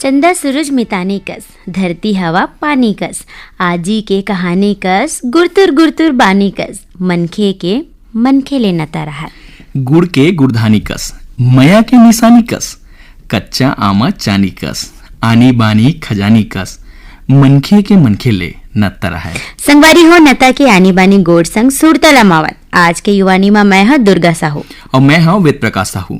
चंदा सूरज मिताने कस, धरती हवा पानी कस, आजी के कहानी कस, गुरतुर गुरतुर बानी कस, मनखे के मनखे ले नता रहा। गुड़ के गुड़धानी कस, मया के निशानी कस, कच्चा आमा चानी कस, आनी बानी खजानी कस, मनखे के मनखे ले नता रहा। संगवारी हो नता के आनी बानी गोड़ संग सुरतला मावत। आज के युवानी में मैं हूँ दुर्गा साहू और मैं हूँ वेद प्रकाश साहू।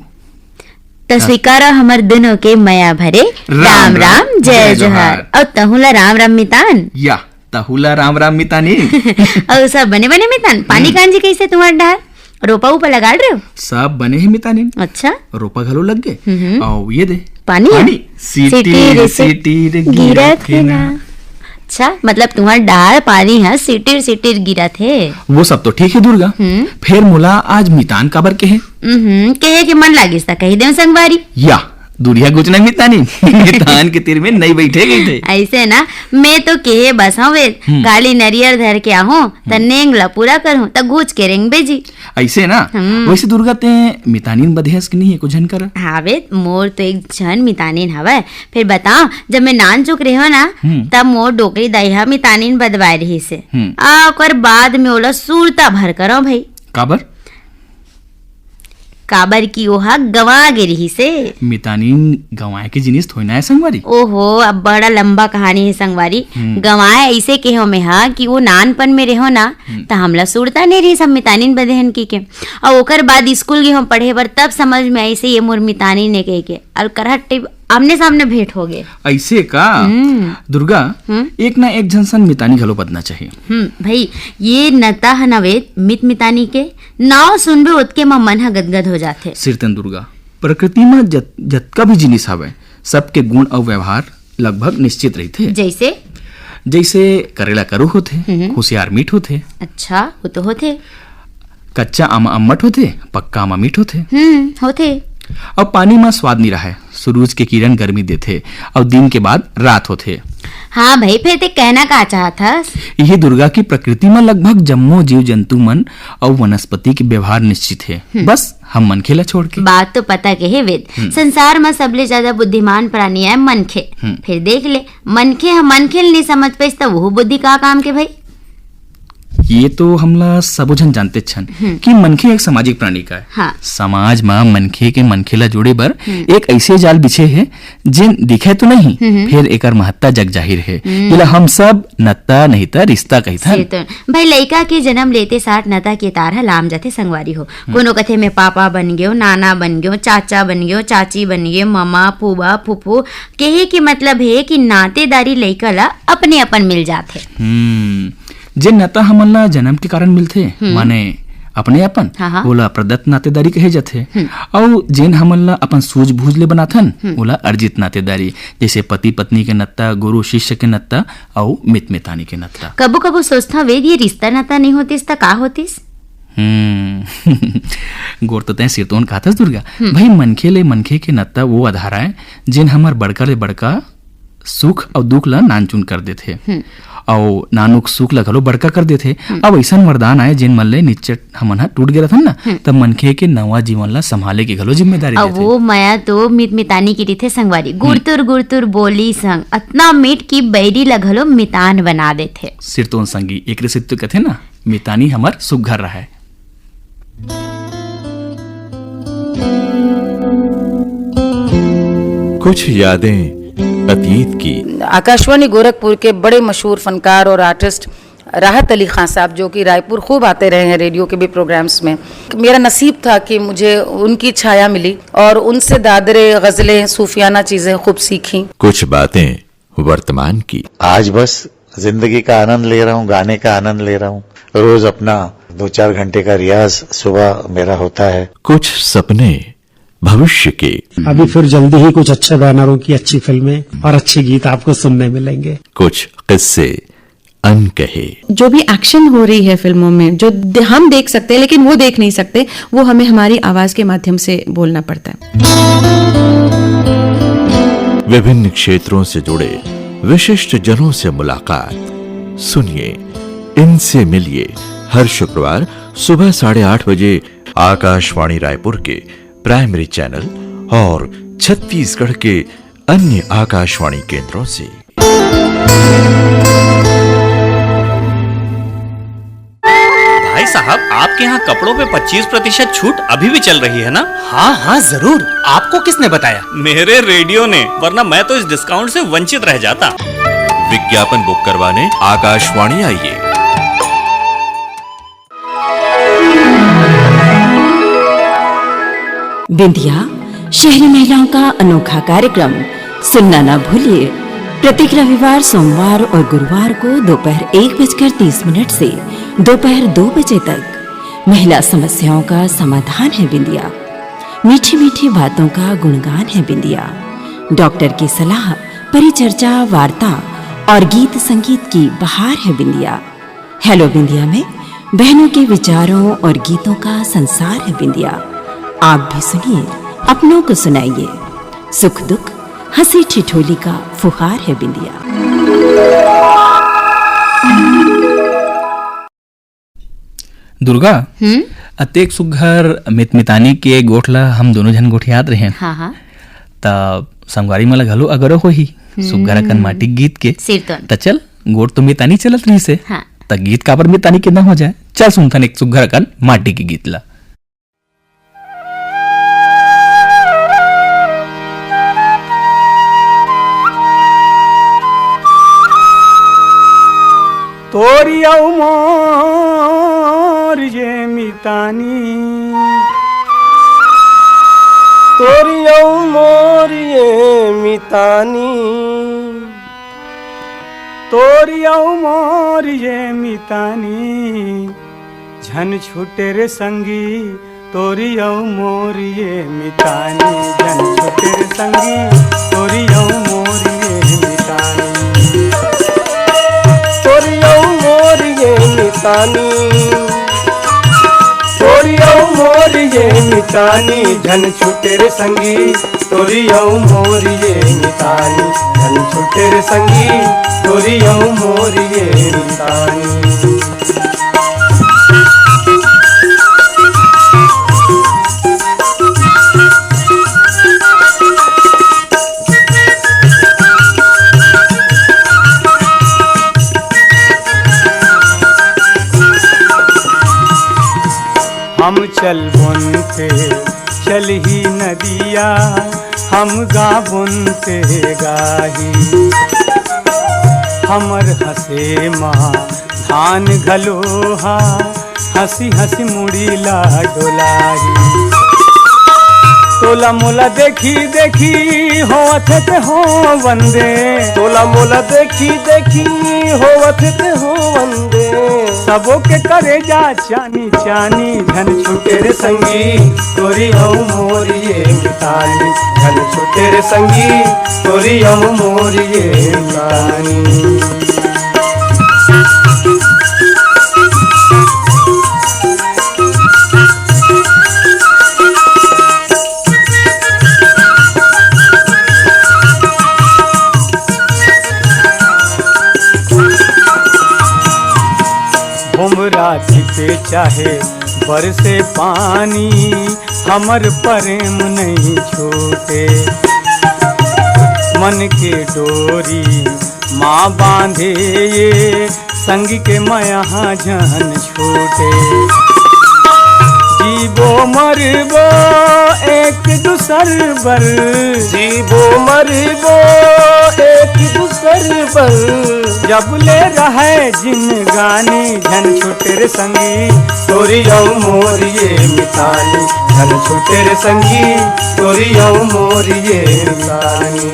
तो स्वीकार हमर दोनों के मया भरे राम राम जय जोहार। और तहुला राम राम मितान या तहुला राम राम मितानी और सब बने बने मितान। पानी कांजी कैसे तुम्हारे डाल रोपा ऊपर लगा रहे हो? सब बने हैं मितानी। अच्छा रोपा घलो लग गए और ये दे पानी सीटी सीटी गिरत है ना। अच्छा मतलब तुम्हारा डाल पानी है सिटिर सिटिर गिरा थे। वो सब तो ठीक है दुर्गा, फिर मुला आज मितान काबर के है? कहे कि मन लागिस था कही दे संगवारी या दुरिया गुचना मितानी मितान के तीर में नहीं बैठे गए थे। ऐसे ना मैं तो कहे बस वे काली नरियर धर के आहूं तनेंगला पूरा करूं त गुच के रेंग बेजी ऐसे ना। वैसे दुर्गा ते मितानीन बधेस की नहीं है कुछ कर? हाँ वे मोर तो एक जन मितानीन हवा। फिर बताओ जब मैं नान चुक रही हो ना तब मोर डोकरी दहिया मितानीन बदवाए रही से और बाद में ओला सूरता भर करो भाई। काबर काबर की ओहा गवा गिरी से मितानीन गवाए के जिनिस थोड़ी ना है संगवारी। ओहो अब बड़ा लंबा कहानी है संगवारी। गवाए ऐसे के हो में हा कि वो नानपन में रहो ना तो हमला सुरता नहीं रही सब मितानीन बदेहन की के और ओकर बाद स्कूल गए हम पढ़े पर तब समझ में ऐसे ये मोर मितानी ने कह के और करहट आमने सामने भेंट हो गए। ऐसे का दुर्गा एक ना एक जनसन मितानी घलो बदना चाहिए। भाई ये नता है नवे मित मितानी के नाव सुनबे उतके में मन ह गदगद हो जाते। सिरतन दुर्गा प्रकृति में जतका भी जिनिस हवे सबके गुण और व्यवहार लगभग निश्चित रहते। जैसे जैसे करेला करू होते, होशियार मीठ होते। अच्छा वो तो होते। कच्चा आमा अम्मट होते, पक्का आमा मीठ होते। होते। और पानी में स्वाद नहीं रहा। सूरज के किरण गर्मी देते और दिन के बाद रात होते। हाँ भाई फिर ते कहना का चाहता? यही दुर्गा की प्रकृति में लगभग जम्मो जीव जंतु मन और वनस्पति के व्यवहार निश्चित है। बस हम मनखे ला छोड़ के। बात तो पता के है वेद संसार में सबले ज्यादा बुद्धिमान प्राणी है मनखे। फिर देख ले मनखे हम मनखे नहीं समझ पाइस तो वो बुद्धि का काम के भाई। ये तो हमला सब जन जानते छन कि मनखे एक सामाजिक प्राणी का है। हाँ। समाज में मनखे के मनखे ला जोड़े बर एक ऐसे जाल बिछे है जिन दिखे तो नहीं फिर एकर महत्ता जग जाहिर है। इला हम सब नता नहीं ता रिश्ता कहता भाई लड़का के जन्म लेते साथ नता के तार लाम जाते संगवारी हो। कोनो कथे में पापा बन गयो, नाना बन गयो, चाचा बन गयो, चाची बन गयो, मामा फूबा फूफू कहे के मतलब है कि नातेदारी लड़का ला अपने अपन मिल जाते। जे नाता हमला जन्म के कारण मिलते माने अपने अपन ओला प्रदत्त नातेदारी कहे जाते और जेन हमला अपन सूझबूझ ले बनाथन ओला अर्जित नातेदारी। जैसे पति पत्नी के नत्ता, गुरु शिष्य के नत्ता और मित मितानी के नत्ता। कबो कबो सोचता वेद ये रिश्ता नाता नहीं होतीस ता का होतीस? गोर तो तय सिरतोन कहतस दुर्गा। भाई मनखे ले मनखे के नत्ता वो आधार है जिन हमर बड़का ले बड़का सुख और दुख ला नानचुन कर देते और नानुक सुख ला घलो बड़का कर देते। अब ऐसा वरदान आए जिन मन ले निश्चट हमन टूट गया था ना तब मनखे के नवा जीवन ला संभाले की घलो जिम्मेदारी देते। वो माया तो मित मितानी की रीते संगवारी गुरतुर गुरतुर बोली संग इतना मीठ की बैरी ला घलो मितान बना देते। सिरतोन संगी एक से तो कहते ना मितानी हमार सुघर रहा है। कुछ यादें अतीत की। आकाशवाणी गोरखपुर के बड़े मशहूर फनकार और आर्टिस्ट राहत अली खान साहब जो कि रायपुर खूब आते रहे हैं रेडियो के भी प्रोग्राम्स में। मेरा नसीब था कि मुझे उनकी छाया मिली और उनसे दादरे गजलें सूफियाना चीजें खूब सीखी। कुछ बातें वर्तमान की। आज बस जिंदगी का आनंद ले रहा हूँ, गाने का आनंद ले रहा हूँ। रोज अपना 2-4 घंटे का रियाज सुबह मेरा होता है। कुछ सपने भविष्य के। अभी फिर जल्दी ही कुछ अच्छे बैनरों की अच्छी फिल्में और अच्छे गीत आपको सुनने मिलेंगे। कुछ किस्से अनकहे। जो भी एक्शन हो रही है फिल्मों में जो हम देख सकते हैं लेकिन वो देख नहीं सकते, वो हमें हमारी आवाज के माध्यम से बोलना पड़ता है। विभिन्न क्षेत्रों से जुड़े विशिष्ट जनों से मुलाकात सुनिए, इनसे मिलिए हर शुक्रवार सुबह 8:30 बजे आकाशवाणी रायपुर के प्राइमरी चैनल और छत्तीसगढ़ के अन्य आकाशवाणी केंद्रों से। भाई साहब, आपके यहाँ कपड़ों पे 25% छूट अभी भी चल रही है ना? हाँ हाँ जरूर। आपको किसने बताया? मेरे रेडियो ने, वरना मैं तो इस डिस्काउंट से वंचित रह जाता। विज्ञापन बुक करवाने आकाशवाणी आइए। बिंदिया शहरी महिलाओं का अनोखा कार्यक्रम सुनना ना भूलिए। प्रत्येक रविवार, सोमवार और गुरुवार को दोपहर 1:30 से दोपहर 2 बजे तक महिला समस्याओं का समाधान है बिंदिया। मीठी मीठी बातों का गुणगान है बिंदिया। डॉक्टर की सलाह, परिचर्चा, वार्ता और गीत संगीत की बहार है बिंदिया। हेलो बिंदिया में बहनों के विचारों और गीतों का संसार है बिंदिया। आप भी सुनिए, अपनों को सुनाइए। सुख दुख, हंसी ठिठोली का फुहार है बिंदिया। दुर्गा, अतेक सुघर मितमितानी के गोठला हम दोनों जन गोठियात रहे। हाँ हाँ। त संगवारी मला घलो अगर होही सुघर अकन माटी गीत के सिरतोन त चल गोठ तो मितानी चलत रही से। हाँ। त गीत काबर मितानी के ना हो जाए। चल सुनथन एक सुघर अकन माटी की गीत ला। तोरी औ मोर ये मितानी, तोरी औ मोर ये मितानी, तोरी औ मोर ये मितानी, झन छूटे रे संगी, तोरी औ मोर ये मितानी, झन छूटे रे संगी, तोरी औ मोर ये मितानी, तोरी औ मोर ये मितानी, तोरी औ मोर ये मितानी, झन छूटे रे संगी, तोरी औ मोर ये मितानी, झन छूटे रे संगी, तोरी औ मोर ये मितानी। हम चल बुनते चल ही नदिया, हम गा बुनते गाही, हमर हसे माँ धान घलोहा, हंसी हंसी मुड़ीला डोलाही, तोला मोला देखी देखी होवत ते हो वंदे, तोला मोला देखी देखी होवत ते हो वंदे, सबो के करे जा चानी चानी, झन छूटे रे संगी, तोरी औ मोर ये मितानी, झन छूटे रे संगी, तोरी औ मोर ये मितानी। राती पे चाहे बरसे पानी, हमर प्रेम नहीं छूटे, मन के डोरी माँ बांधे ये, संग के माया जन छूटे, जीवो मरबो एक दूसर बर, जीवो मरबो एक दूसर पर, जब ले रहे जिन गानी, झन छूटे रे संगी, तोरी औ मोर ये मितानी, झन छूटे रे संगी, तोरी औ मोर ये मितानी।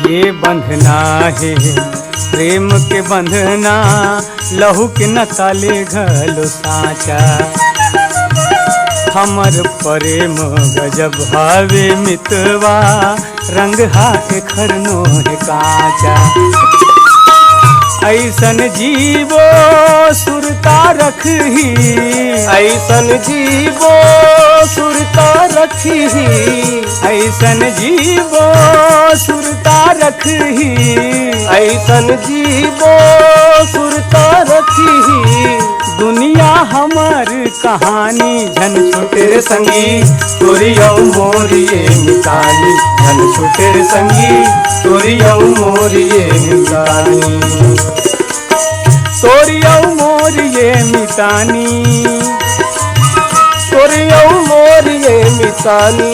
ये बंधना है प्रेम के बंधना, लहू के न ताले घलो साचा, हमर प्रेम गजब भावे मितवा, रंग हा एखर नो है काचा, ऐसन जीवो सुरता रखही, ऐसन जीवो सुरता रखी, ऐसन जीवो सुरता रखही, ऐसन जीवो सुरता रखी। दुनिया हमर कहानी झन छुटेर संगी, तोरी औ मोरी ये मितानी, धन छुटेर संगी तोरी औ मोरी ये मितानी, तोरी औ मोर ये मितानी, तोरी औ मोरी ये मितानी,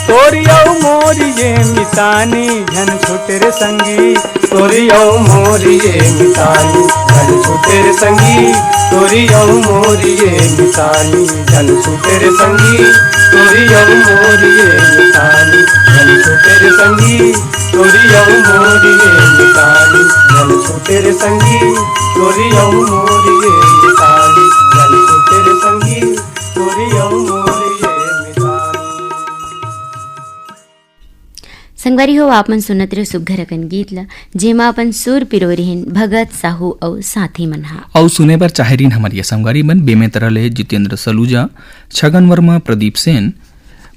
तोरी औ मोर ये मितानी झन छुटेर संगी, तोरी औ मोरी ये मितानी, धन छुटेर संगी तोरी औ मोरी ये मितानी, धन छुटेर संगी तोरी औ मोरी ये मितानी, धन छुटेर संगी तोरी औ मोरी ये मितानी, धन छुटेर संगी तोरी औ मोरी ये मितानी, धन छुटेर संगी तोरी औ मोरी ये मितानी। संगवारी हो आप मन सुनत रहे सुघर अकन गीत ला, जेमा अपन सुर पिरोरिन भगत साहू और साथी मनहा और सुने पर चाहरीन हमारी संगवारी बन बेमेतराले जितेंद्र सलूजा, छगन वर्मा, प्रदीप सेन,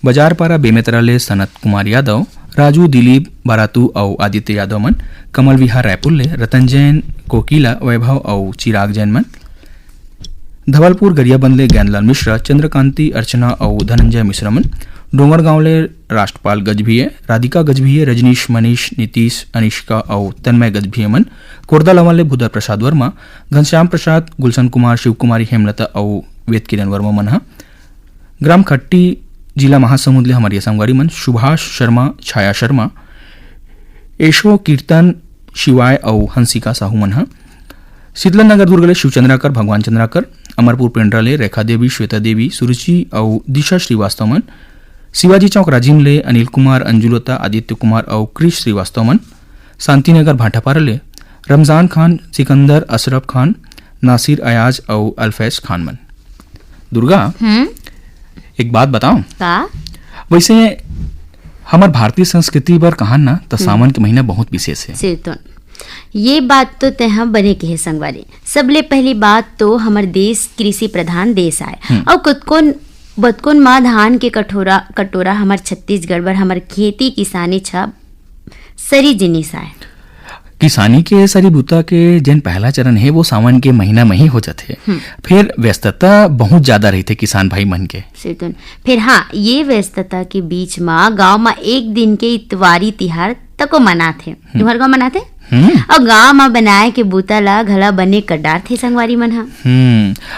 बाजारपारा बेमेतराले सनत कुमार यादव, राजू दिलीप बारातू और आदित्य यादव मन, कमल विहार रायपुर ले रतन जैन, कोकिला वैभव और चिराग जैन मन, धवलपुर गरियाबंद ले ज्ञानलाल मिश्रा, चंद्रकांति अर्चना और धनंजय मिश्रा मन, डोंगरगांव ले राष्ट्रपाल गजभिये, राधिका गजभिये, रजनीश, मनीष, नीतीश, अनिष्का और तन्मय गजभिये मन, कोरदा लवन ले भूधर प्रसाद वर्मा, घनश्याम प्रसाद, गुलशन कुमार, शिव कुमारी, हेमलता और वेद किरण वर्मा मन हा, ग्राम खट्टी जिला महासमुंद ले हमारी संगवारी मन, सुभाष शर्मा, छाया शर्मा, एशो कीर्तन, शिवाय और हंसिका साहू मन हा, शीतलन नगर दुर्ग ले शिवचंद्राकर, भगवान चंद्राकर, अमरपुर पेंड्रा ले रेखा देवी, श्वेता देवी, सुरुचि और दिशा श्रीवास्तव मन, शिवाजी चौक राजिम ले अनिल कुमार, अंजुलता, आदित्य कुमार और क्रिश श्रीवास्तव मन, शांतिनगर भाटापारा ले रमजान खान, सिकंदर, अशरफ खान, नासिर अयाज और अल्फैज खान मन। दुर्गा एक बात बताओ का वैसे हमार भारतीय संस्कृति पर कहा ना तो सावन के महीना बहुत विशेष है। सिरतोन ये बात तो तह बने के है संगवारी। सबले पहली बात तो हमार देश कृषि प्रधान देश आए और कुतकोन बतकोन माँ धान के कटोरा हमार छत्तीसगढ़ बर हमार खेती किसानी छ सरी जिनिस आए। किसानी के सारी बूता के जन पहला चरण है वो सावन के महीना में ही हो जाते, फिर व्यस्तता बहुत ज्यादा रही थे किसान भाई मन के। फिर हाँ ये व्यस्तता के बीच में गांव में एक दिन के इतवारी तिहार तको मनाथे, तुम्हार गाँव मनाथे और गांव में बनाए के बूता ला घला बने कडार थे संगवारी मन हा।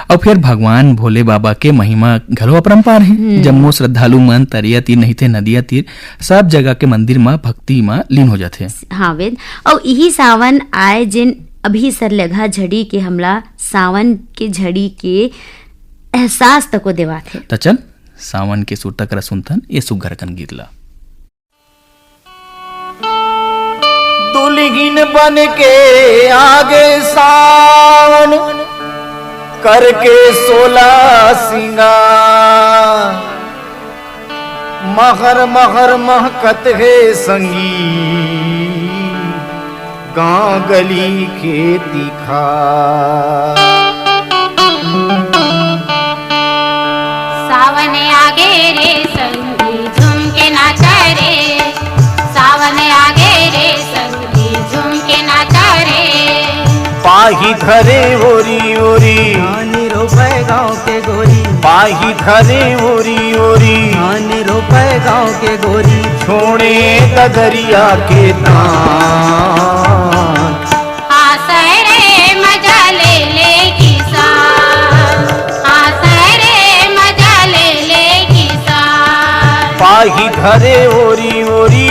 और फिर भगवान भोले बाबा के महिमा घलो अपरंपार है। जम्मो श्रद्धालु मन तरिया तीर नहीं थे नदिया तीर सब जगह के मंदिर में भक्ति में लीन हो जाते। हाँ वेद और यही सावन आए जिन अभी सर लगा झड़ी के हमला सावन के झड़ी के एहसास तको देवा थे। तो चल सावन के सुर तक सुनतन ये सुघर कन गीत ला। दुल्हन बन के आगे सावन करके 16 सिंगार, महर महर महकत है संगी गांव गली खेती खार। सावन आगे रे संगी झूम के नाचा रे, सावन आगे रे संगी झूम के नाचा रे। पाही धरे ओरी ओरी धानी रोपे गाँव के गोरी, पाही धरे ओरी ओरी धानी रोपे गाँव के गोरी, छोड़े ददरिया के तान। आसै रे मजा ले ले किसान, आसै रे मजा ले ले किसान। पाही धरे ओरी ओरी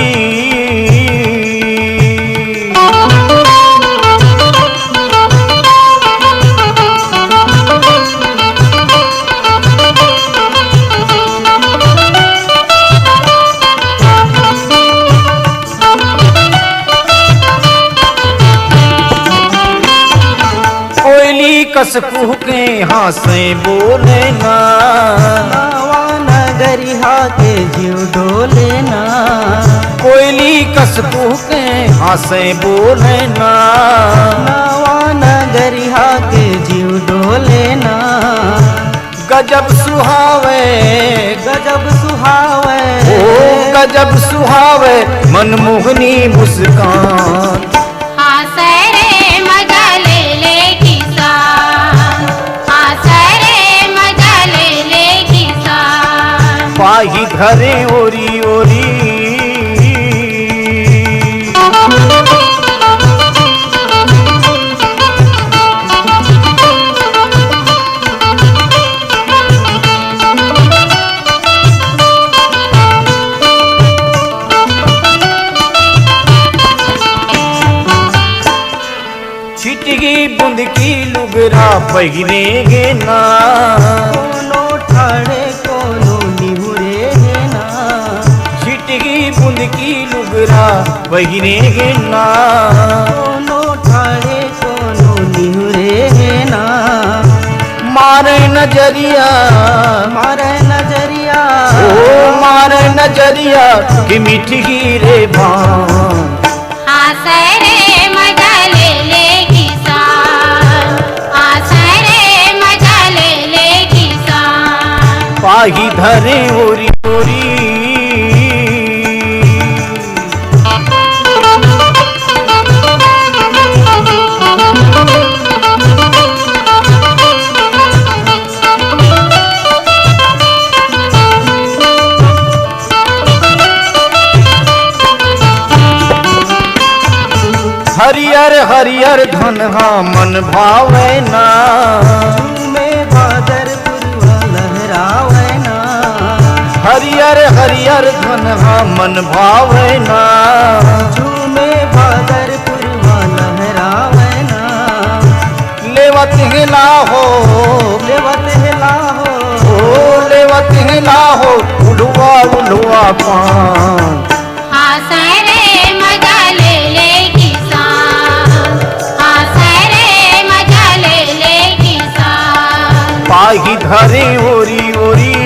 कस कुह के हासे बोले ना, नवा नगरिया के जीव डोले ना, कोयली कस के हंसे बोले ना, नवा नगरिया के जीव डोले ना। गजब सुहावे गजब सुहावे ओ गजब सुहावे मनमोहनी मुस्कान। हासे रे मजा ले ले किसान, हासे रे मजा ले ले किसान। पाही घरे ओरी ओरी बुंद की लुगरा पहिरेगे ना, कोनो ठाड़े कोनो निहुरे ना। छिटगी बुंद की लुगरा पहिरेगे ना, कोनो ठाड़े कोनो निहुरे ना। मारे नजरिया मारे नजरिया ओ मारे नजरिया कि मीठी रे भान। हासे रे मजा ले ले किसान, हासे रे मजा ले ले किसान। पाही धरे ओरी ओरी हरियर हरियर धनहा मन भावे ना, में बादर पुरवा लहरावे ना। हरियर हरियर धनहा मन भावे ना, झूमे बादर पुरवा लहरावे ना। लेवत हिला हो लेवत हिला हो ओ लेवत हिला हो उलुआ उलुआ पान। हासे रे मजा ले ले किसान, हासे रे मजा ले ले किसान। पाही धरे ओरी ओरी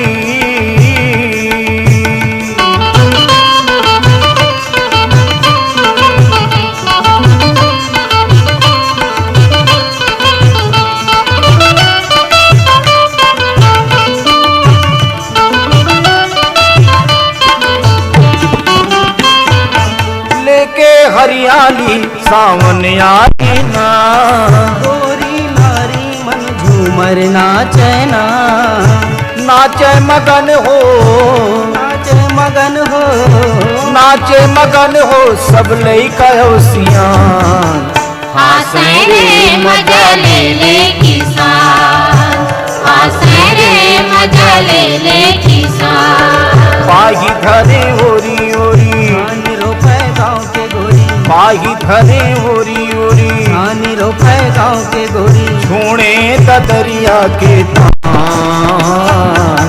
हरियाली सावन आई ना, गोरी नारी मन झूमर नाचे ना। नाचे मगन हो नाचे मगन हो नाचे मगन हो सब लइका सियान। हासे रे मजा ले ले किसान, हासे रे मजा ले ले किसान। पाही धरे ओरी ओरी रोपे गाँव के गोरी, पाही धरे ओरी ओरी धानी रोपे गाँव के गोरी। छोड़े दरिया के तान।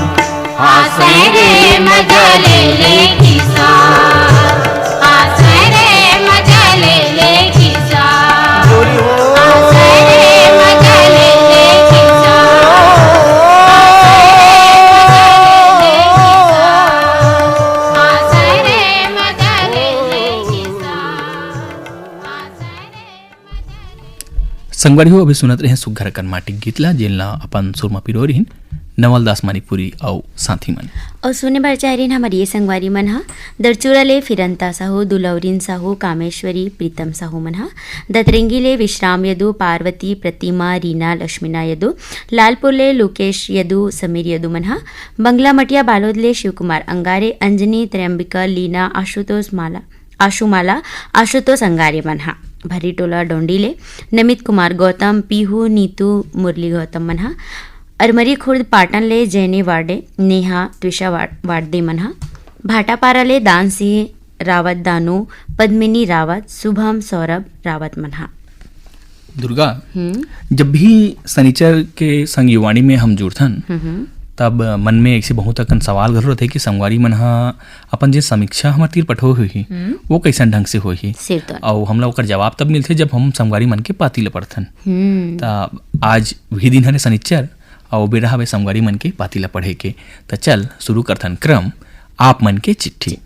हासे रे मजा ले ले किसान, हासे रे मजा ले ले किसान। हासे रे मजा ले ले किसान, हासे रे मजा ले ले किसान। संगवारी हो अभी सुनत रहे सुघर कर्माटिक गीतला जेलना अपन सुरमा पिरोरिन नवल दास मानिकपुरी और साथी मन और सुने बार चाहरीन हमारी ये संगवारी मन हा दरचूराले फिरंता साहू दुलौरीन साहू कामेश्वरी प्रीतम साहू मन हा दतरेंगीले विश्राम यदु पार्वती प्रतिमा रीना लक्ष्मीना यदु लालपुरले लोकेश यदु समीर यदु मन हा बंगला मटिया बालोदले शिवकुमार अंगारे अंजनी त्रयंबिका लीना आशुमाला आशुतोष अंगारे मन हा भरीटोला डोंडीले नमित कुमार गौतम पीहू नीतू मुरली गौतम मन हा अरमरी खुर्द पाटन ले जैनी वाडे नेहा त्विषा वाडदे मनहा भाटापाराले दान सिंह रावत दानू पद्मिनी रावत शुभम सौरभ रावत मनहा। दुर्गा जब भी शनिचर के संगीवाणी में हम जुड़थन तब मन में ऐसे बहुत अकन सवाल घलो रहते कि संगवारी मन हा अपन जे समीक्षा हमार तीर पठो हुई वो कैसन ढंग से होही और हमला ओकर जवाब तब मिलथे जब हम संगवारी मन के पाती ले पढ़थन। त आज वही दिन हरे शनिचर और बेरा हवे संगवारी मन के पातीला पढ़े के। तो चल शुरू करथन क्रम आप मन के चिट्ठी।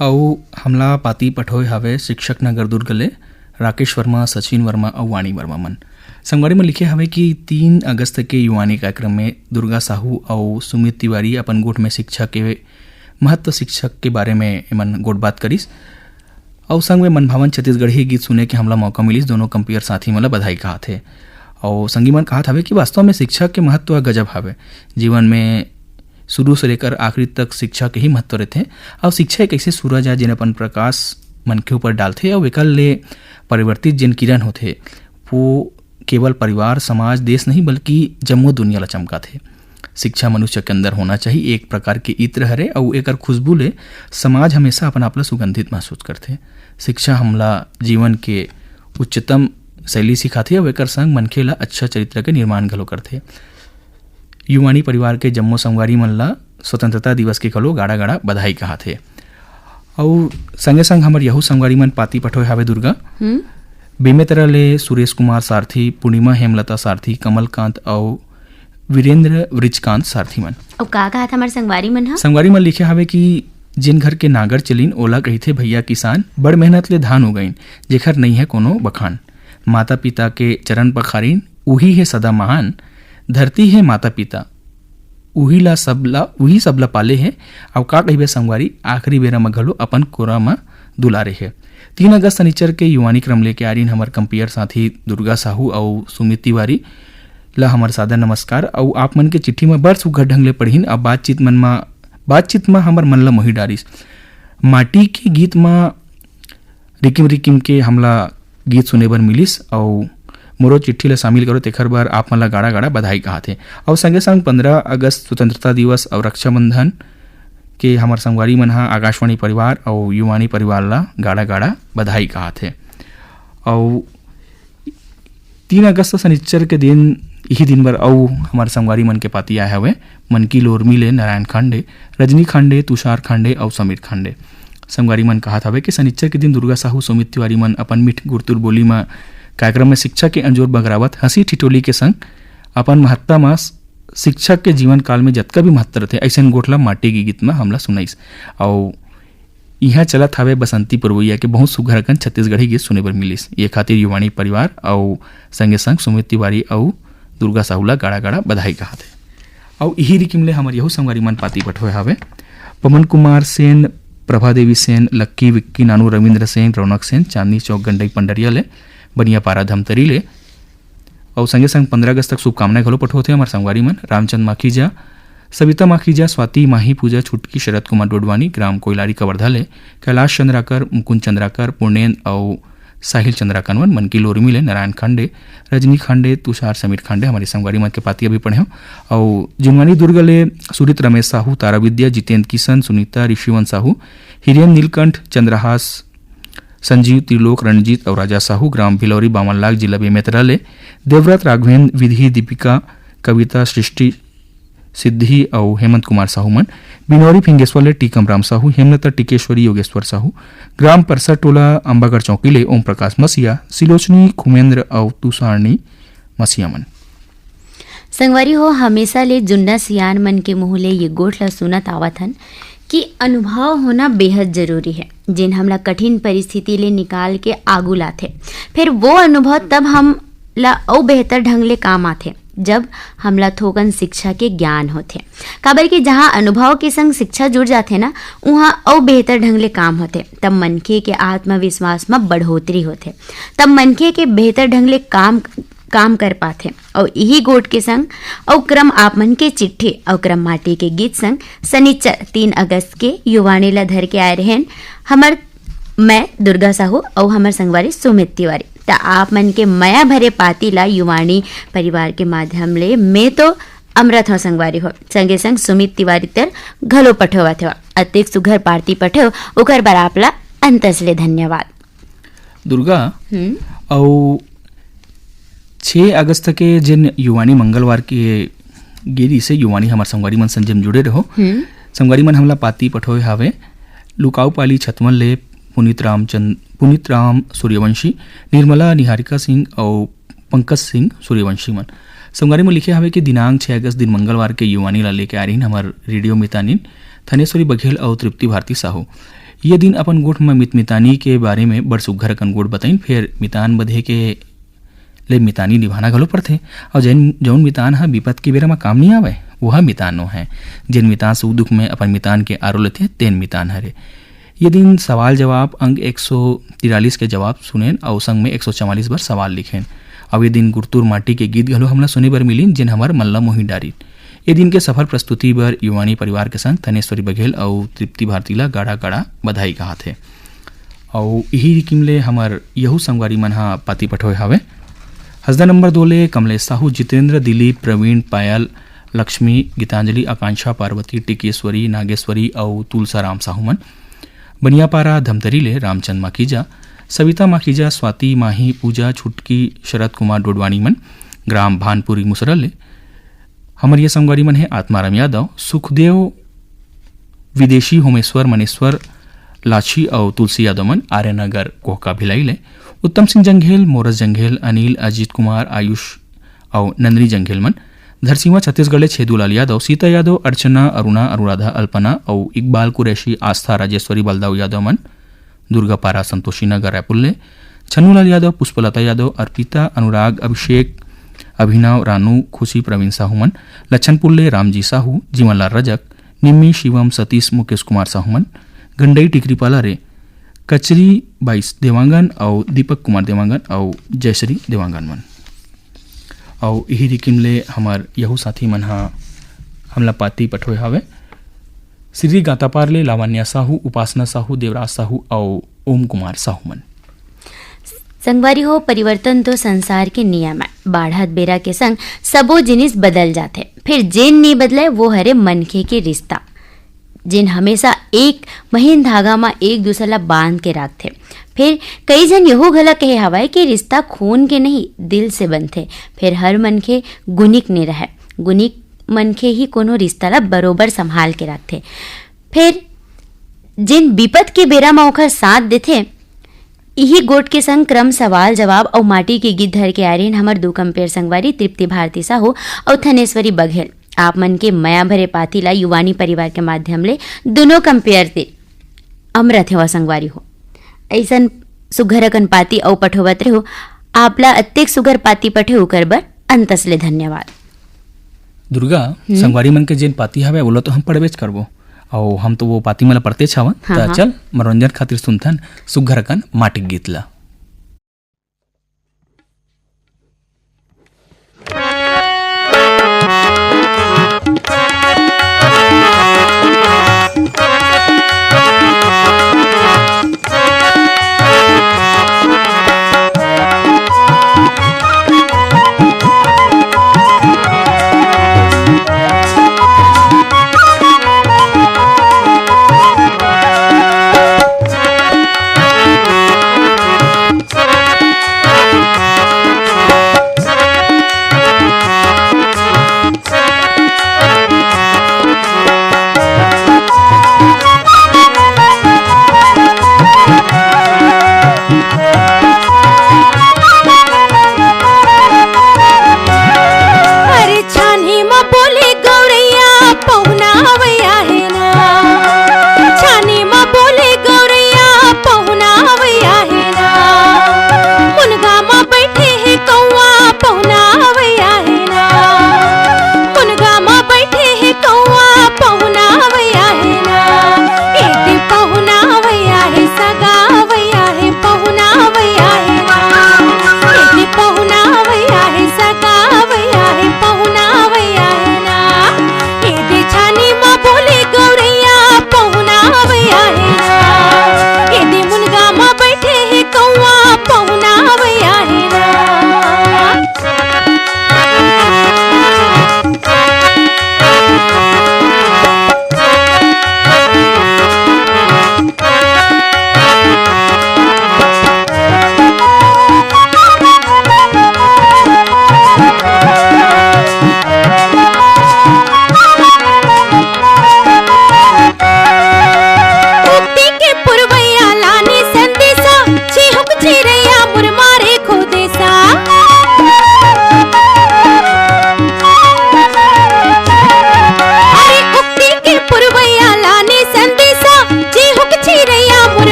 अउ हमला पाती पठोय हवे शिक्षक नगर दुर्ग ले राकेश वर्मा, सचिन वर्मा और वाणी वर्मा मन। संगवारी में लिखे हवे कि 3 अगस्त के युवानी कार्यक्रम में दुर्गा साहू और सुमित तिवारी अपन गोठ में शिक्षा के महत्व शिक्षक के बारे में एमन गोट बात करिस और संग में मनभावन छत्तीसगढ़ी गीत सुने के हमला मौका मिलिस। दोनों कंपेयर साथी मला बधाई कहा थे और संगी मन कहा हवे कि वास्तव में शिक्षा के महत्व गजब हवे। जीवन में शुरू से लेकर आखिरी तक शिक्षा के ही महत्व रहते और शिक्षा एक ऐसे सूरज है जिन अपन प्रकाश मन के ऊपर डालते और एकल ले परिवर्तित जिन किरण होते वो केवल परिवार, समाज, देश नहीं बल्कि जम्मो दुनिया ला चमका थे। शिक्षा मनुष्य के अंदर होना चाहिए, एक प्रकार के इत्र हरे और एकर खुशबू ले समाज हमेशा अपन आप ला सुगंधित महसूस करते। शिक्षा हमला जीवन के उच्चतम शैली सिखाते और एकर संग मनखे ला अच्छा चरित्र के निर्माण घलो करते। युवानी परिवार के जम्मो संगवारी मन ला स्वतंत्रता दिवस के घलो गाड़ा गाड़ा बधाई कहा थे और संगे संग हमर यहू संगवारी मन पाती पठोय हावे दुर्गा बेमेतरा ले सुरेश कुमार सारथी, पूर्णिमा हेमलता सारथी, कमलकांत और वीरेंद्र वृजकांत सारथी मन। और का कहा था हमारे संगवारी मन? संगवारी मन लिखे हावे कि जिन घर के नागर चलीन ओला कहिथे भैया किसान, बड़ मेहनत ले धान उगईन, जेखर नहीं है कोनो बखान। माता पिता के चरण पखारीन, उही है सदा महान। धरती है माता पिता, उही सबला पाले है। और का कहिबे संगवारी आखिरी बेरा में घलो अपन कोरा में दुलारे है। 3 अगस्त शनिचर के युवानी क्रम लेके आ रही हमार कंपेयर साथी दुर्गा साहू और सुमित तिवारी ला हमार सादर नमस्कार। और आप मन के चिट्ठी में बड़ सुघर ढंग ले पढ़ीन और बातचीत में हमार मन ला मोहि डारिस। माटी के गीत में रिकिम रिकिम के हमला गीत सुने बर मिलिस और मोरो चिट्ठी ला शामिल करो तेखर बार आप मन ला गाड़ा गाड़ा बधाई कहा थे। और संगे संग 15 अगस्त स्वतंत्रता दिवस और रक्षाबंधन के हमार संगवारी मन हा आकाशवाणी परिवार और युवानी परिवार ला गाड़ा गाड़ा बधाई कहा थे। और 3 अगस्त शनिचर के दिन यही दिन भर और हमारे संगवारी मन के पाती आए हुए मनकी लोरमी ले नारायण खांडे, रजनी खांडे, तुषार खांडे और समीर खांडे। संगवारी मन कहा था कि शनिचर के दिन दुर्गा साहू, सुमित तिवारी मन अपन मीठ गुरतुर बोली में कार्यक्रम में शिक्षा के अंजोर बगरावत हंसी ठिठोली के संग अपन महत्ता में शिक्षक के जीवन काल में जतका भी महत्व रहते ऐसे गोठला माटी के गीत में हमला सुनाइस। और यहाँ चलत हवे बसंती पुरवैया के बहुत सुघरकन छत्तीसगढ़ी गीत सुने बर मिलिस। ये खातिर युवानी परिवार और संगे संग सुमित तिवारी और दुर्गा साहूला गाड़ा गाड़ा बधाई कहा थे। और यही रिकिमले हमारे यहू संगवारी मन पाती पठोए हवे पवन कुमार सेन, प्रभा देवी सेन, लक्की, विक्की, नानू, रविंद्र सेन, रौनक सेन, चांदनी चौक, गंडई पंडरिया ले, बनिया पारा धमतरी ले। और संगे संग 15 अगस्त तक शुभकामनाएं घलो पठोते हमारे संगवारी मन रामचंद माखीजा, सविता माखीजा, स्वाति माही, पूजा छुटकी, शरद कुमार डोडवानी, ग्राम कोयलारी कवर्धा ले, कैलाश चंद्राकर, मुकुंद चंद्राकर, पूर्णेन और साहिल चंद्राकनवन, मनकी लोरमी ले, नारायण खांडे, रजनी खांडे, तुषार समीर खांडे हमारी संगवारी मन के पाती अभी पढ़े हो। और जुनवानी दुर्ग ले सुरित रमेश साहू, तारा विद्या, जितेंद्र किशन, सुनीता, ऋषिवन साहू, हिरेन नीलकंठ, चंद्रहास, संजीव, त्रिलोक, रणजीत और राजा साहू, ग्राम भिलौरी, बामनलाल, जिला बेमेतरा ले, देवव्रत, राघवेंद्र, विधि, दीपिका, कविता, सृष्टि, सिद्धि और हेमंत कुमार साहू मन, बिनौरी फिंगेश्वर ले, टीकम राम साहू, हेमलता, टिकेश्वरी, योगेश्वर साहू, ग्राम परसा टोला, अंबागढ़ चौकी ले, ओम प्रकाश मसिया, सिलोचनी, खुमेंद्र और तुषारनी मसिया मन। संगवारी हो हमेशा ले जुन्ना सियान मन के मुँह ले ये गोठ ला सुनत आवत हन कि अनुभव होना बेहद जरूरी है, जिन हमला कठिन परिस्थिति ले निकाल के आगू लाथे। फिर वो अनुभव तब हम ला और बेहतर ढंग ले काम आथे जब हमला थोकन शिक्षा के ज्ञान होथे। काबर कि जहाँ अनुभव के संग शिक्षा जुड़ जाथे ना वहाँ और बेहतर ढंग ले काम होथे। तब मनखे के आत्मविश्वास में बढ़ोतरी होथे, तब मनखे के बेहतर ढंग ले काम कर पाथे। और यही गोट के संग और क्रम आप मन के चिट्ठी और क्रम माटी के गीत संग शनिचर 3 अगस्त के युवानी ला धर के आए रहें मैं दुर्गा साहू और हमार संगवारी सुमित तिवारी। त आप मन के मया भरे पाती ला युवाणी परिवार के माध्यम ले मैं तो अमृत हो संगवारी हो संगे संग सुमित तिवारी तर घलो पठवा थे अतिक सुघर पार्टी पठव ओकर बर आपला अंतसले धन्यवाद। दुर्गा और 6 अगस्त के जिन युवानी मंगलवार के गिरी से युवानी हमार संगवारी मन संजम जुड़े रहो संगवारी मन हमला पाती पठोए हावे लुकाऊ पाली छतवन ले पुनीत राम सूर्यवंशी निर्मला निहारिका सिंह और पंकज सिंह सूर्यवंशी मन संगवारी में लिखे हवे कि दिनांक 6 अगस्त दिन मंगलवार के युवानी ला लेके आ रही हमार रेडियो मितानिन थनेश्वरी बघेल और तृप्ति भारती साहू। ये दिन अपन गोठ में मितानी के बारे में बड़ सुघर कन गोठ बताइन फिर मितान बधे के ले मितानी निभाना घलो पड़थे और जौन मितान हा विपत के बेरा में काम नहीं आवे वह मितानो है जिन मितान सुख दुख में अपन मितान के आरो लेते तेन मितान हरे। ये दिन सवाल जवाब अंक 143 के जवाब सुनेन और संग में 144 बार सवाल लिखें। अब ये दिन गुरतुर माटी के गीत घलो हमला सुने बर मिलीन जिन हमार मल्ला मोही डारी। ये दिन के सफल प्रस्तुति बर युवानी परिवार के संग थनेश्वरी बघेल और तृप्ति भारती ला गाड़ा गाड़ा बधाई कहा थे। और यही रिकिम ले हमार यहू संगवारी मन हा पाती पठोए हावे हसदा नंबर 2 ले कमलेश साहू जितेंद्र दिलीप प्रवीण पायल लक्ष्मी गीतांजलि आकांक्षा पार्वती टिकेश्वरी नागेश्वरी और तुलसा राम साहू मन बनियापारा धमतरी ले रामचंद माखीजा सविता माखीजा स्वाति माही पूजा छुटकी शरद कुमार डोडवाणी मन ग्राम भानपुरी मुसरल ले हमार ये संगवारी मन है आत्माराम यादव सुखदेव विदेशी होमेश्वर मनेश्वर लाछी और तुलसी यादव मन आर्यनगर कोहका भिलाई ले उत्तम सिंह जंघेल मोरस जंघेल अनिल अजीत कुमार आयुष और नंदनी जंघेल मन धरसीवा छत्तीसगढ़ छेदूलाल यादव सीता यादव अर्चना अरुणा अनुराधा अल्पना और इकबाल कुरैशी आस्था राजेश्वरी बलदाऊ यादव मन दुर्गापारा संतोषी नगर रायपुर ले छन्नूलाल यादव पुष्पलता यादव अर्पिता अनुराग अभिषेक अभिनव रानू खुशी प्रवीण साहू मन लच्छनपुर ले रामजी साहू जीवनलाल रजक निम्मी शिवम सतीश मुकेश कुमार साहू मन गंडई टिकरीपाला रे कचरी बाईस देवांगन और दीपक कुमार देवांगन और जयश्री देवांगन मन और यही रिकिम ले हमार यहू साथी मन हा हमला पाती पठोए हावे श्री गातापार ले लावण्या साहू उपासना साहू देवराज साहू और ओम कुमार साहू मन। संगवारी हो परिवर्तन तो संसार के नियम है बाढ़त बेरा के संग सबो जिनिस बदल जाते फिर जेन नहीं बदले वो हरे मनखे के रिश्ता जिन हमेशा एक महीन धागा में एक दूसरा ला बांध के रखते फिर कई जन यहो घला कहे हवाए कि रिश्ता खून के नहीं दिल से बनते फिर हर मनखे गुनिक नहीं रहे गुनिक मनखे ही कोनो रिश्ता ला बरोबर संभाल के रखते फिर जिन विपत के बेरा में ओखर साथ देते यही गोट के संग क्रम सवाल जवाब और माटी के गीत धर के आ रही हमार 2 कंपेयर संगवारी तृप्ति भारती साहू और थनेश्वरी बघेल आप मन के मया भरे पाती ला युवानी परिवार के माध्यम ले दोनों कंपेयर ते अमृत हो संगवारी हो ऐसन सुघर कन पाती और पठोवत रहो आपला अत्येक सुघर पाती पठे उकर बर अंतसले धन्यवाद। दुर्गा संगवारी मन के जेन पाती हवे बोलो तो हम पढ़बेच करबो और हम तो वो पाती मला पढ़ते छावन हाँ, चल मनोरंजन खातिर सुनथन सुघर कन माटी गीत ला।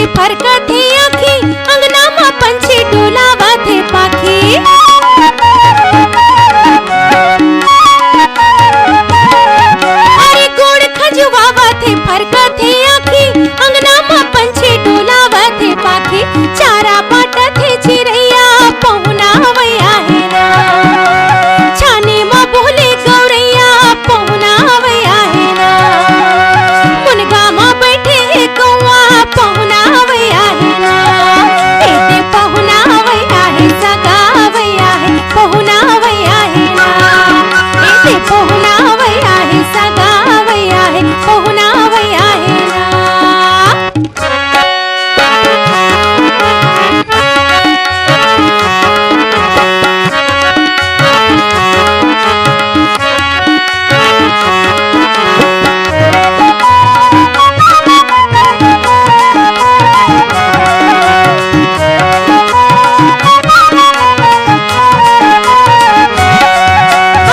थे फरका थे आखी अंगना मा पंछी डोलावा थे पाखी अरे गुड़ खजुआवा थे फरका थे आखी अंगना मा पंछी डोलावा थे पाखी चारा बाटा थे चिरैया पहुना वैया है ना छाने मा बोले गौरैया पहुना वैया है ना मुनगा मा बैठे है कौआ पहुना वैया है ना एते पहुना वैया है सगा वैया है पहुना वैया है ना एते पहुना वैया है सगा वैया है पहुना वैया है ना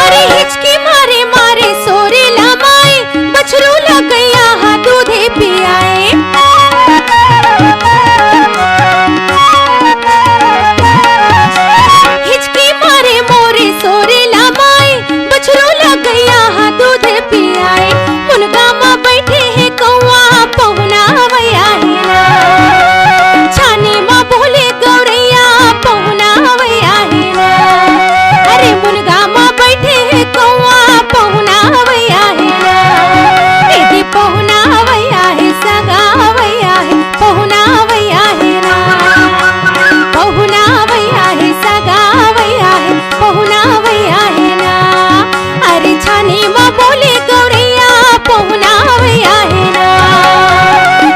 अरे हिचकी मारे मारे सोरे लमाए बछरू लगैया हा दूधे पियाए हिचकी मारे मोरे सोरे लमाए बछरू लगैया हा दूधे पियाए मुनगा मा बैठे है कौआ पहुना वैया है ना छाने मा बोले गौरैया पहुना वैया है ना अरे मुनगा मा बैठे है कौआ पहुना वैया है ना एदी पहुना वैया है सगा वैया है पहुना वैया है ना पहुना वैया है सगा वैया है पहुना वैया है ना अरे छाने मा बोले गौरैया पहुना वैया है ना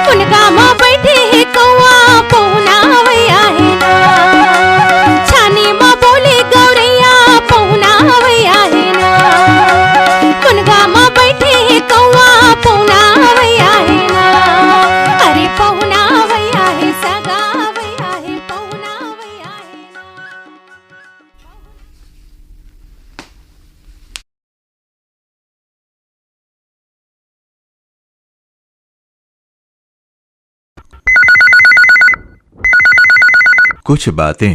मुनगा मा बैठे है कौआ पहुना वैया है ना छाने मा बोले गौरैया पहुना वैया है ना मुनगा मा बैठे है कौआ पहुना वैया है ना अरे पहुना वैया है सगा वैया है पहुना वैया है कुछ बातें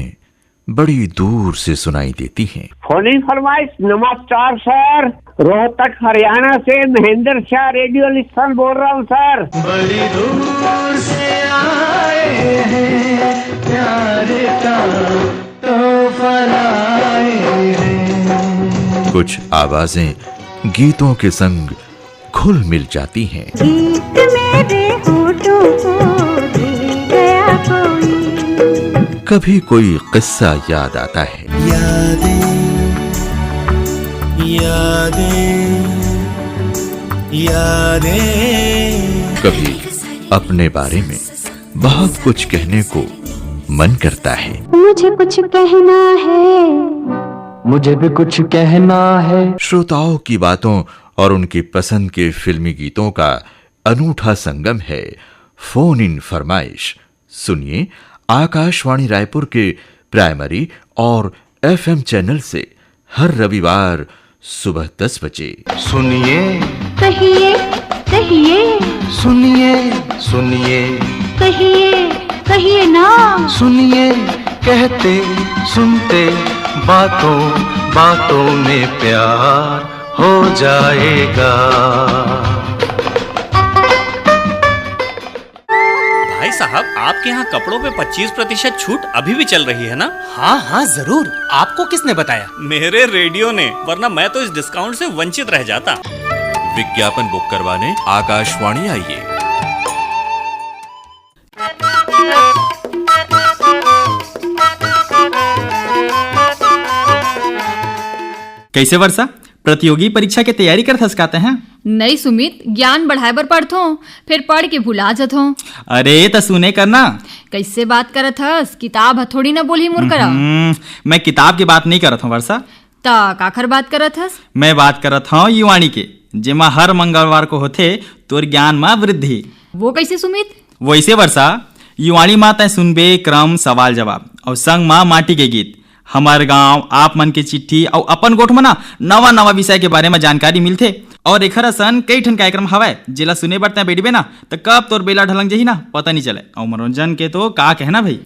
बड़ी दूर से सुनाई देती हैं। फोनी फरमाइश। नमस्कार सर, रोहतक हरियाणा से महेंद्र शाह रेडियो लिस्टन बोल रहा हूँ सर। बड़ी दूर से आए हैं प्यारे का तोहफा लाए हैं। कुछ आवाजें गीतों के संग घुल मिल जाती हैं। गीत मेरे होठों को दे गया कोई। कभी कोई किस्सा याद आता है। यादें यादें यादें। कभी अपने बारे में बहुत कुछ कहने को मन करता है। मुझे कुछ कहना है, मुझे भी कुछ कहना है। श्रोताओं की बातों और उनकी पसंद के फिल्मी गीतों का अनूठा संगम है फोन इन फरमाइश। सुनिए आकाशवाणी रायपुर के प्राइमरी और एफएम चैनल से हर रविवार सुबह 10 बजे। सुनिए कहिए कहिए, सुनिए सुनिए, कहिए कहिए ना। सुनिए कहते सुनते बातों बातों में प्यार हो जाएगा। भाई साहब, आपके यहाँ कपड़ों पे 25% छूट अभी भी चल रही है ना? हाँ हाँ जरूर। आपको किसने बताया? मेरे रेडियो ने, वरना मैं तो इस डिस्काउंट से वंचित रह जाता। विज्ञापन बुक करवाने आकाशवाणी आइए। कैसे वर्षा, प्रतियोगी परीक्षा की तैयारी कर थसकाते हैं? नहीं सुमित, ज्ञान बढ़ाए बर पढ़थो, फिर पढ़ के भुला जथो। अरे तो सुने करना। कैसे बात करत हस? किताब हथोड़ी ना बोली मुर करा। मैं किताब की बात नहीं करत हूँ वर्षा। ता काखर बात करत हस? मैं बात करत हूँ युवाणी के, जेमा हर मंगलवार को होते तोर ज्ञान में वृद्धि। वो कैसे सुमित? वैसे वर्षा, युवाणी माँ तय सुनबे क्रम सवाल जवाब और संग माँ माटी के गीत। हमार गांव आप मन के चिट्ठी और अपन गोठ में ना नवा नवा विषय के बारे में जानकारी मिलथे। और एखर असन कई ठन कार्यक्रम हवय जेला सुने बर तैं बैठबे ना तो कब तोर बेला ढलंग जही ना पता नहीं चले। और मनोरंजन के तो का कहना भाई।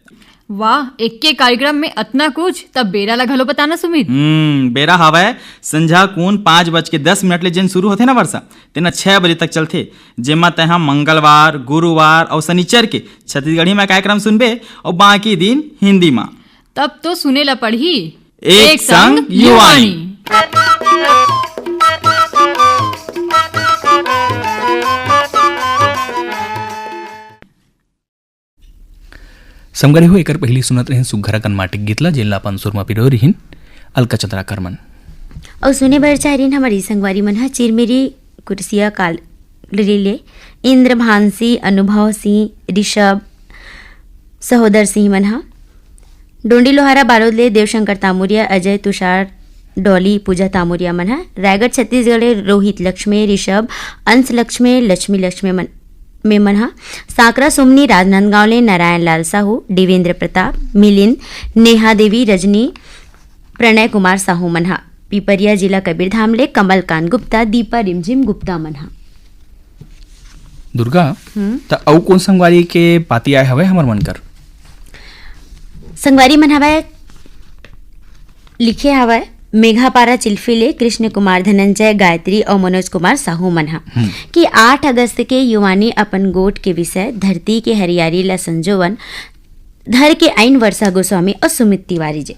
वाह, एक के कार्यक्रम में अतना कुछ, तब बेरा ला घलो बताना सुमित। बेरा हवय संझा कून 5:10 ले जेन शुरू होथे ना वर्षा तेना 6 बजे तक चलथे, जेमा तैहा मंगलवार, गुरुवार और शनिचर के छत्तीसगढ़ी में कार्यक्रम सुनबे और बाकी दिन हिंदी में। तब तो सुने ला पढ़ी एक संग युवानी। समगरी हो एकर पहली सुनत रहिन सुघरा कनमाटिक गीतला जेला अपन सुरमा पिरो रहिन अलका चंद्रा करमन। और सुने बर चाह रही हमारी संगवारी मन हा चिरमेरी कुर्सिया काल रिले इंद्र भानसी, अनुभव सिंह, ऋषभ, सहोदर सिंह मन हा डोंडी लोहारा बालोद ले देवशंकर तामुरिया, अजय, तुषार, डॉली, पूजा तामुरिया मन हा रायगढ़ छत्तीसगढ़ रोहित लक्ष्मी, ऋषभ, अंश लक्ष्मी, लक्ष्मी मन में मन हा साकरा सुमनी, राजनांदगांव ले नारायण लाल साहू, देवेंद्र प्रताप, मिलिंद, नेहा देवी, रजनी, प्रणय कुमार साहू मन हा पिपरिया जिला कबीरधाम ले कमलकांत गुप्ता, दीपा रिमझिम गुप्ता मन हा। दुर्गा त औ कौन संगवारी के पाती आए हवे हमर मन कर संगवारी मन हवय लिखे हवय मेघापारा चिल्फिले कृष्ण कुमार, धनंजय, गायत्री और मनोज कुमार साहू मन हा कि 8 अगस्त के युवानी अपन गोट के विषय धरती के हरियाली ला संजोवन धर के आइन वर्षा गोस्वामी और सुमित तिवारी जी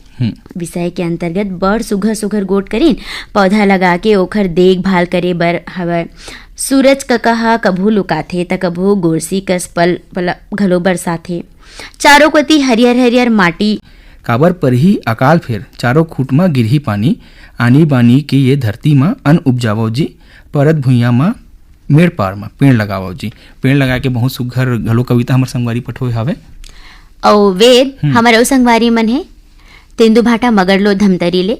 विषय के अंतर्गत बड़ सुघर गोट करीन पौधा लगा के ओखर देखभाल करे बर हवय। सूरज ककहा कभू लुकाथे त कभू गोरसी कस पल घलो बरसाथे, चारों कोती हरियर माटी काबर पर ही अकाल फेर चारों खूट में गिरही पानी आनी बानी के ये धरती में अन्न उपजावो जी, परत भुइया में मेड़ पार में पेड़ लगावो जी। पेड़ लगा के बहुत सुघर घलो कविता हमर संगवारी पठोए हवे। और वेद हमारे संगवारी मन है तेंदु भाटा मगरलो धमतरी ले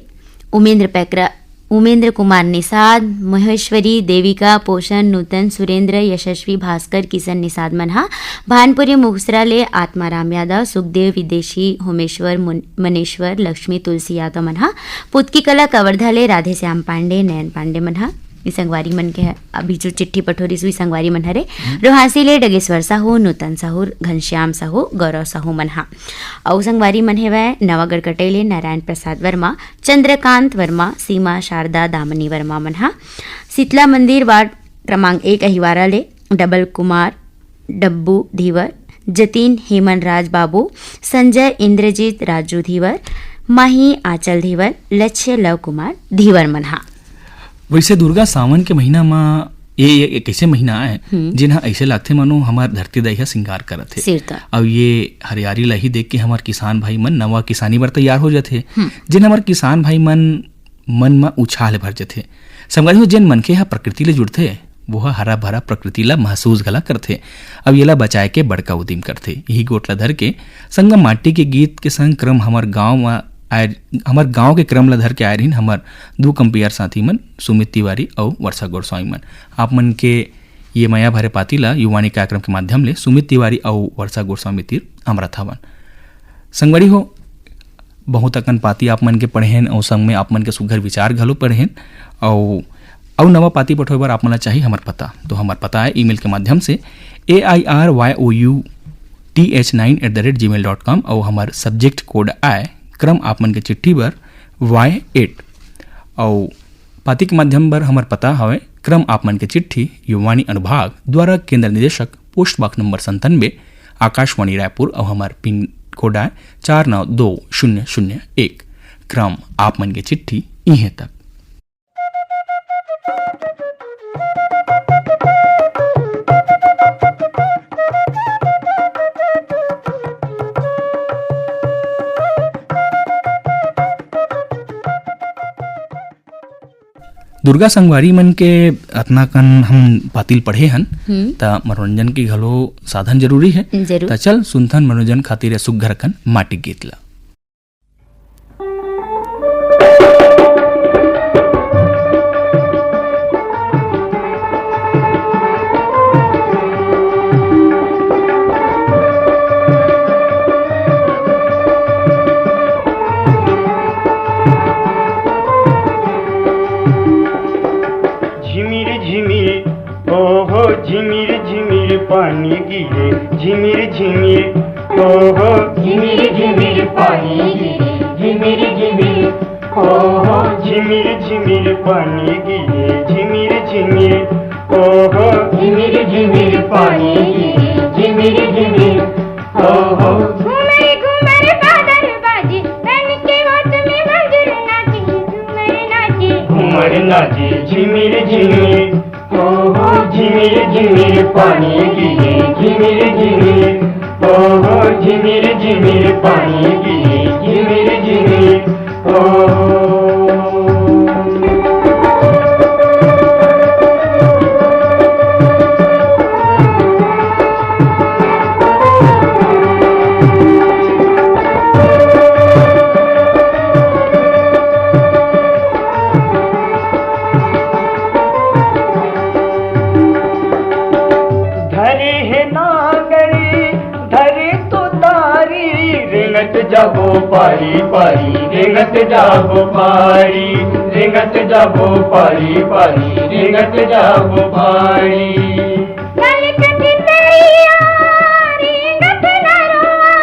उमेंद्र कुमार निषाद, महेश्वरी, देविका, पोषण, नूतन, सुरेंद्र, यशस्वी, भास्कर, किशन निषाद मन हा भानपुरी मुगसरा ले आत्माराम यादव, सुखदेव विदेशी, होमेश्वर, मनेश्वर, लक्ष्मी, तुलसी यादव मन हा पुतकी कला कवर्धा ले राधे श्याम पांडे, नयन पांडे मन हा संगवारी मन के अभी जो चिट्ठी पठोरी सुई संगवारी मन हरे रोहासी ले डगेश्वर साहू, नूतन साहू, घनश्याम साहू, गौरव साहू मन हा और संगवारी मन है वह नवागढ़ कटेले नारायण प्रसाद वर्मा, चंद्रकांत वर्मा, सीमा शारदा दामनी वर्मा मन हा शीतला मंदिर वार्ड क्रमांक 1 अहिवारा ले डबल कुमार, डब्बू धीवर, जतीन, हेमन राज बाबू, संजय, इंद्रजीत, राजू धीवर, माही, आंचल धीवर, लक्ष्य, लव कुमार धीवर मन हा। वैसे दुर्गा सावन के महीना में ये एक ऐसे महीना है जिन्हा ऐसे लगथे मानो हमार धरती दई ह श्रृंगार करत है और ये हरियाली ला ही देख के हमार किसान भाई मन नवा किसानी बर तैयार हो जाते जिन हमार किसान भाई मन में उछाल भर जाते। समझ हो जिन मनखे ह प्रकृति ले जुड़थे वो हरा भरा प्रकृति ला महसूस गला करथे अब ये ला बचाए के बड़का उद्यम करथे। यही गोटला धर के संगम माटी के गीत के संग क्रम हमार गांव के क्रम ला धर के आए रहीन हमार 2 कंपियर साथी मन सुमित तिवारी और वर्षा गोस्वामी मन। आप मन के ये माया भरे पाती ला युवानी कार्यक्रम के माध्यम ले सुमित तिवारी और वर्षा गोस्वामी तीर अमृत हवन। संगवारी हो बहुत अकन पाती आप मन के पढ़ेन और संग में आप मन के सुघर विचार घलो पढ़ेन और नवा पाती पठोए बर आप मन चाहिए हमार पता तो हमार पता है ईमेल के माध्यम से airyoouth9@gmail.com और हमार सब्जेक्ट कोड आए क्रम आप मन के चिट्ठी बर Y8 और पाती के माध्यम बर हमार पता हवे क्रम आप मन के चिट्ठी युवानी अनुभाग द्वारा केंद्र निदेशक post box number 97 Akashvani Raipur और हमार पिन कोड आए 492001 क्रम आप मन के चिट्ठी इहे तक। दुर्गा संगवारी मन के अतना कन हम पातिल पढ़े हन त मनोरंजन के घलो साधन जरूरी है त चल सुनथन मनोरंजन खातिर सुघर कन माटी गीत ला। गिरे झिमिर झिमिर हो झिमिर झिमिर पानी गिरे झिमिर झिमिर हो झिमिर झिमिर पानी गिरे झिमिर झिमिर हो झिमिर झिमिर पानी गिरे झिमिर झिमिर हो घूमर घूमर बादल बाजे बन के होठ में मंजूर नाची घूमर नाची घूमर नाची झिमिर झिमिर हो झिमिर झिमिर पानी गिरे झिमिर झिमिर हो झिमिर झिमिर पानी गिरे झिमिर झिमिर हो जाबो पारी पारी रेंगत जाबो पारी रेंगत जाबो पारी पारी रेंगत जाबो पारी ललकत तैया रेंगत नरवा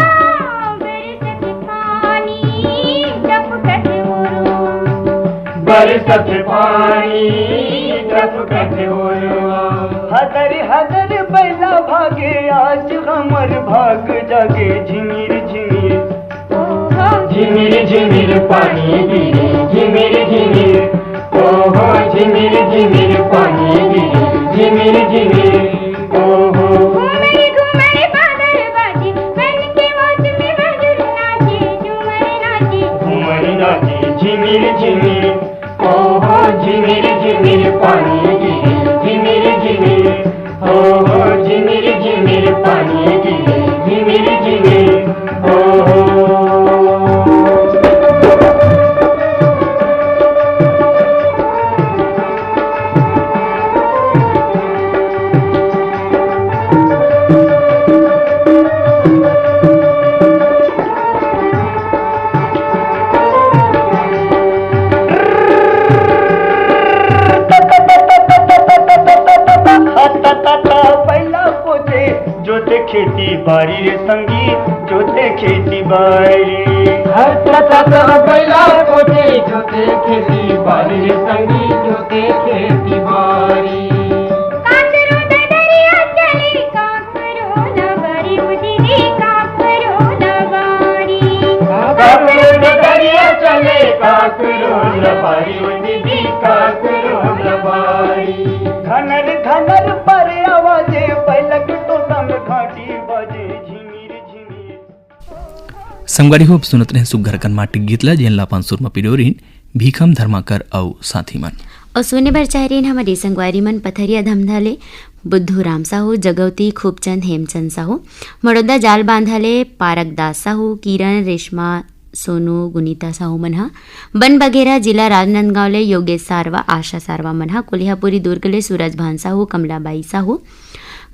बरसत पानी टपकत ओरो बरसत पानी टपकत ओरो हदर हदर बैला भागे आज हमर भाग जागे झिमिर झिमिर झिमिर झिमिर पानी गिरे झिमिर झिमिर हो झिमिर झिमिर पानी गिरे झिमिर झिमिर हो घूमर घूमर बादल बाजे बन के होठ में मंजूर नाची झूमर नाची घूमर नाची झिमिर झिमिर हो झिमिर झिमिर पानी गिरे झिमिर झिमिर हो झिमिर झिमिर पानी गिरे झिमिर झिमिर हो खेती बारी रे संगी जोते खेती बारी हर बैला पोते जोते खेती बारी रे संगी जोते खेती बारी काकरो दरिया चले काकरो नगारी उदी काकरो नगारी काकरो दरिया चले काकरो नगारी उदी काकरो नगारी घनर घनर पर आवाजे बैलक तो संग घाटी बाजे झिमिर झिमिर संगवारी हो सुनत रहे सुघर कन माटी गीतला जेनला अपन सुरमा पिडोरीन भीखम धर्माकर औ साथी मन और सोने भर चाहरीन हमारे संगवारी मन पथरिया धमधाले बुद्धू राम साहू जगवती खूबचंद हेमचंद साहू मड़ोदा जाल बांधाले पारक दास साहू किरण रेशमा सोनू गुनीता साहू मनहा बन बघेरा जिला राजनांदगांवले योगेश सारवा आशा सारवा मनहा कोल्हापुरी दुर्गले सूरज भान साहू कमलाबाई साहू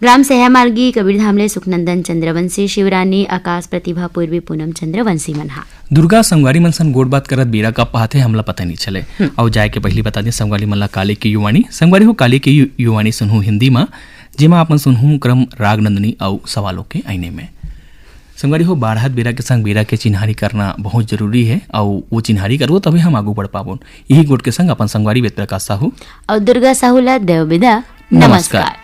ग्राम सह्यामार्गी कबीरधामले सुखनंदन चंद्रवंशी शिवरानी आकाश प्रतिभा पूर्वी पूनम चंद्रवंशी मनहा दुर्गा संगवारी मन सन गोड़ बात करत बीरा का पाते हमला पता नहीं चले और जाए के पहली बता दें संगवारी मन ला काले की युवाणी संगवारी हो काले की युवाणी सुनहु हिंदी में जेमा अपन सुनहु क्रम राग नंदनी और सवालों के आईने में संगवारी हो बारहत बीरा के संग बीरा के चिन्हारी करना बहुत जरूरी है और वो चिन्हारी करबो तभी हम आगू बढ़ पाबो यही गोट के संग अपन संगवारी वेद प्रकाश साहू और दुर्गा साहू ला देव विदा नमस्कार।